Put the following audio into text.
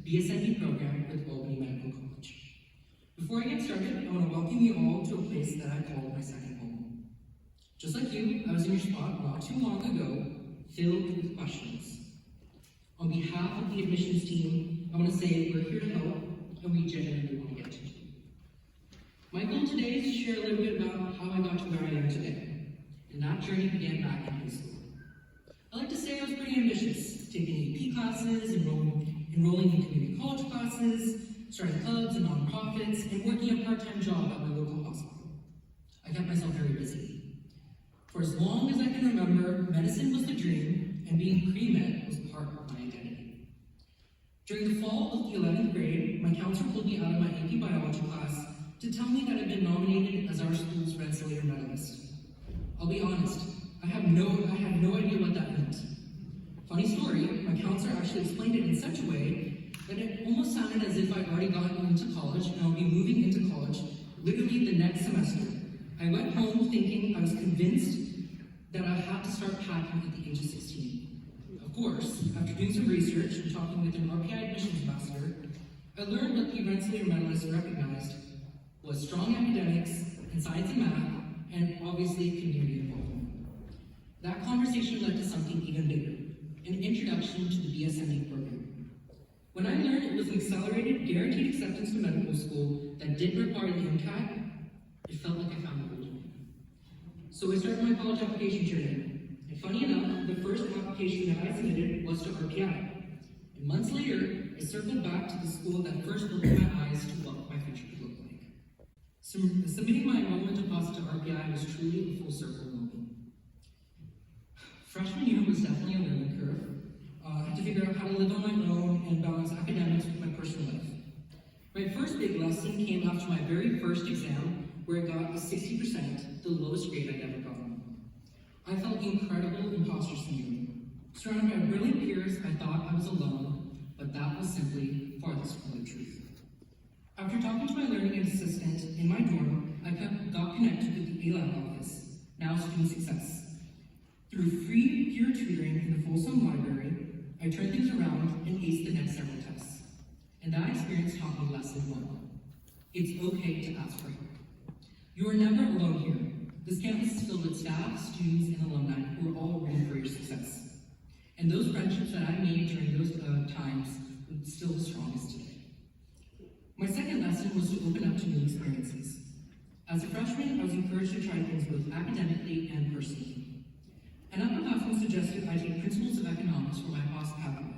BSME program with Albany Medical College. Before I get started, I want to welcome you all to a place that I call my second home. Just like you, I was in your spot not too long ago, filled with questions. On behalf of the admissions team, I want to say we're here to help, and we genuinely want to get to you. My goal today is to share a little bit about how I got to where I am today, and that journey began back in high school. I like to say I was pretty ambitious, taking AP classes, enrolling in community college classes, starting clubs and nonprofits, and working a part-time job at my local hospital. I kept myself very busy. For as long as I can remember, medicine was the dream, and being pre-med was part of my identity. During the fall of the 11th grade, my counselor pulled me out of my AP biology class to tell me that I'd been nominated as our school's Rensselaer medalist. I'll be honest, I had no idea what that meant. Funny story, my counselor actually explained it in such a way that it almost sounded as if I'd already gotten into college and I would be moving into college literally the next semester. I went home thinking I was convinced that I had to start packing at the age of 16. Of course, after doing some research and talking with an Rpi admissions ambassador, I learned that the Rensselaer medalist recognized was strong academics in science and math, and obviously community involvement. That conversation led to something even bigger, an introduction to the BSME program. When I learned it was an accelerated, guaranteed acceptance to medical school that didn't require the MCAT, it felt like I found the gold mine. So I started my college application journey. And funny enough, the first application that I submitted was to Rpi. And months later, I circled back to the school that first opened my eyes to what my future could look like. Submitting my enrollment deposit to Rpi was truly a full circle moment. Freshman year was definitely a learning curve. I had to figure out how to live on my own and balance academics with my personal life. My first big lesson came after my very first exam, where I got a 60%, the lowest grade I'd ever gotten. I felt incredible imposter syndrome. Surrounded by brilliant peers, I thought I was alone, but that was simply farthest from the truth. After talking to my learning assistant in my dorm, I got connected with the A-Lab office, now Student Success. Through free peer tutoring in the Folsom Library, I turned things around and aced the next several tests. And that experience taught me lesson one. It's okay to ask for help. You are never alone here. This campus is filled with staff, students, and alumni who are all rooting for your success. And those friendships that I made during those times are still the strongest today. My second lesson was to open up to new experiences. As a freshman, I was encouraged to try things both academically and personally. An upperclassman suggested I take principles of economics for my past pathway.